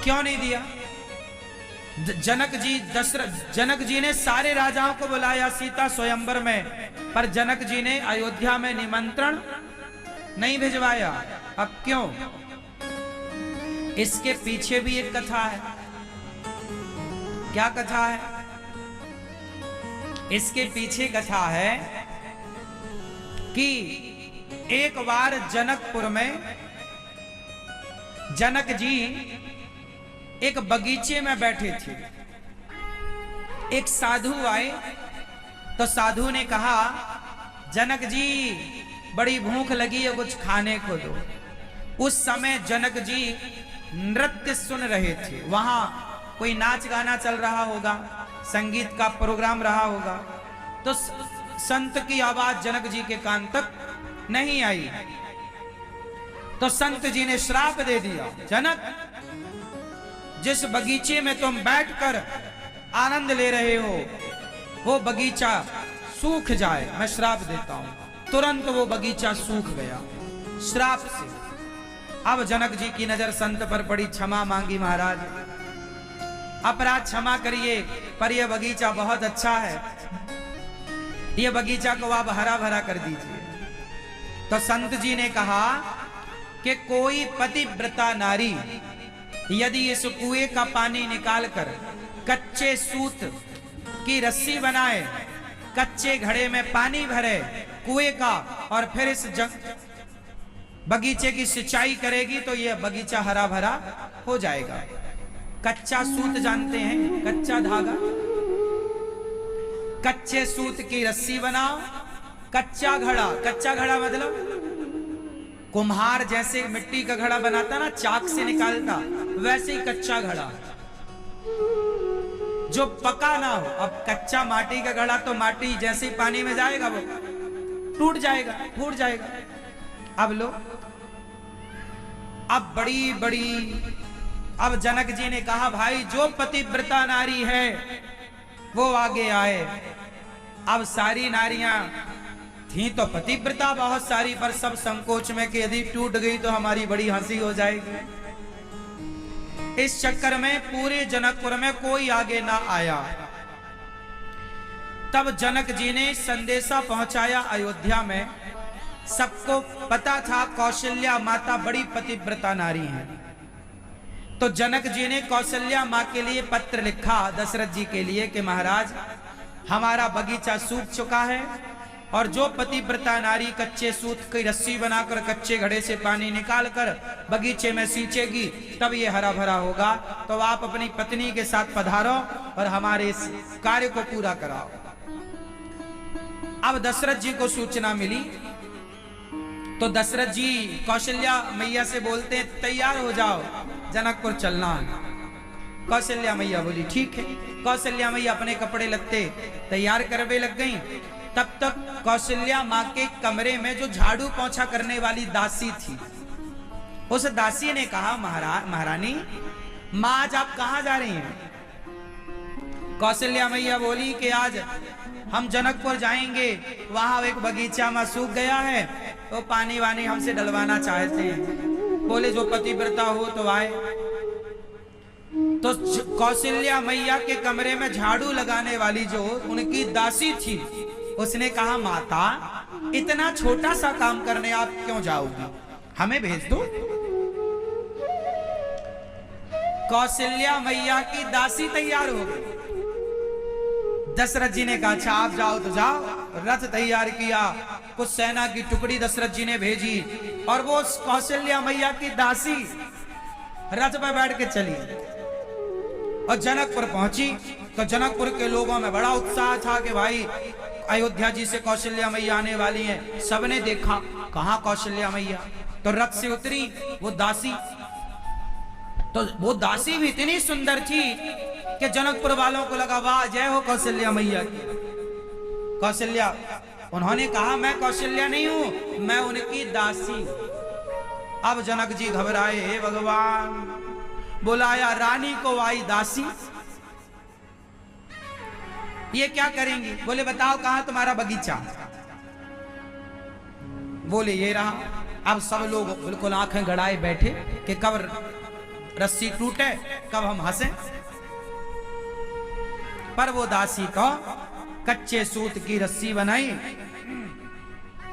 क्यों नहीं दिया? जनक जी ने सारे राजाओं को बुलाया सीता स्वयंवर में, पर जनक जी ने अयोध्या में निमंत्रण नहीं भिजवाया। अब क्यों? इसके पीछे भी एक कथा है। क्या कथा है? इसके पीछे कथा है कि एक बार जनकपुर में जनक जी एक बगीचे में बैठे थे। एक साधु आए तो साधु ने कहा, जनक जी बड़ी भूख लगी है, कुछ खाने को दो। उस समय जनक जी नृत्य सुन रहे थे। वहां कोई नाच गाना चल रहा होगा, संगीत का प्रोग्राम रहा होगा। तो संत की आवाज जनक जी के कान तक नहीं आई। तो संत जी ने श्राप दे दिया, जनक जिस बगीचे में तुम बैठकर आनंद ले रहे हो वो बगीचा सूख जाए, मैं श्राप देता हूं। तुरंत वो बगीचा सूख गया श्राप से। अब जनक जी की नजर संत पर पड़ी, क्षमा मांगी, महाराज अपराध क्षमा करिए, पर यह बगीचा बहुत अच्छा है, यह बगीचा को आप हरा भरा कर दीजिए। तो संत जी ने कहा कि कोई पतिव्रता नारी यदि इस कुएं का पानी निकालकर कच्चे सूत की रस्सी बनाए, कच्चे घड़े में पानी भरे कुएं का, और फिर इस बगीचे की सिंचाई करेगी तो यह बगीचा हरा भरा हो जाएगा। कच्चा सूत जानते हैं, कच्चा धागा, कच्चे सूत की रस्सी बनाओ, कच्चा घड़ा मतलब कुम्हार जैसे मिट्टी का घड़ा बनाता ना, चाक से निकालता, वैसे ही कच्चा घड़ा जो पका ना हो। अब कच्चा माटी का घड़ा तो माटी जैसे ही पानी में जाएगा वो टूट जाएगा, फूट जाएगा। अब लो, अब अब जनक जी ने कहा, भाई जो पतिव्रता नारी है वो आगे आए। अब सारी नारियां थी तो पतिव्रता बहुत सारी, पर सब संकोच में कि यदि टूट गई तो हमारी बड़ी हंसी हो जाएगी। इस चक्कर में पूरे जनकपुर में कोई आगे ना आया। तब जनक जी ने संदेशा पहुंचाया अयोध्या में। सबको पता था कौशल्या माता बड़ी पतिव्रता नारी है। तो जनक जी ने कौशल्या माँ के लिए पत्र लिखा दशरथ जी के लिए कि महाराज हमारा बगीचा सूख चुका है, और जो पतिव्रता नारी कच्चे सूत की रस्सी बनाकर कच्चे घड़े से पानी निकालकर बगीचे में सींचेगी तब ये हरा भरा होगा। तो आप अपनी पत्नी के साथ पधारो और हमारे इस कार्य को पूरा कराओ। अब दशरथ जी को सूचना मिली तो दशरथ जी कौशल्या मैया से बोलते हैं, तैयार हो जाओ, जनकपुर चलना है। कौशल्या मैया बोली ठीक है। कौशल्या मैया अपने कपड़े लत्ते तैयार करवे लग गईं। तब तक कौशल्या माँ के कमरे में जो झाड़ू पोंछा करने वाली दासी थी, उस दासी ने कहा, महारानी माँ आज आप कहाँ जा रही हैं? कौशल्या मैया बोली कि आज हम जनकपुर जाएंगे, वहां एक बगीचा में सूख गया है तो पानी वानी हमसे डलवाना चाहते हैं। बोले जो पतिव्रता हो तो आए। तो कौशल्या मैया के कमरे में झाड़ू लगाने वाली जो उनकी दासी थी, उसने कहा, माता इतना छोटा सा काम करने आप क्यों जाओगी, हमें भेज दो। कौशल्या मैया की दासी तैयार हो गई। दशरथ जी ने कहा, अच्छा आप जाओ तो जाओ। रथ तैयार किया, कुछ सेना की टुकड़ी दशरथ जी ने भेजी, और वो कौशल्या मैया की दासी रथ पर बैठ के चली और जनकपुर पहुंची। तो जनकपुर के लोगों में बड़ा उत्साह था कि भाई अयोध्या जी से कौशल्या मैया आने वाली हैं। सबने देखा, कहां कौशल्या मैया? तो रथ से उतरी वो दासी। तो वो दासी भी इतनी सुंदर थी कि जनकपुर वालों को लगा, वाह जय हो कौशल्या मैया की। कौशल्या, उन्होंने कहा, मैं कौशल्या नहीं हूं, मैं उनकी दासी। अब जनक जी घबराए, हे भगवान, बुलाया रानी को, आई दासी, ये क्या करेंगी? बोले बताओ कहां तुम्हारा बगीचा? बोले ये रहा। अब सब लोग बिल्कुल आंखें गड़ाए बैठे कि कब रस्सी टूटे कब हम हंसे। पर वो दासी को कच्चे सूत की रस्सी बनाई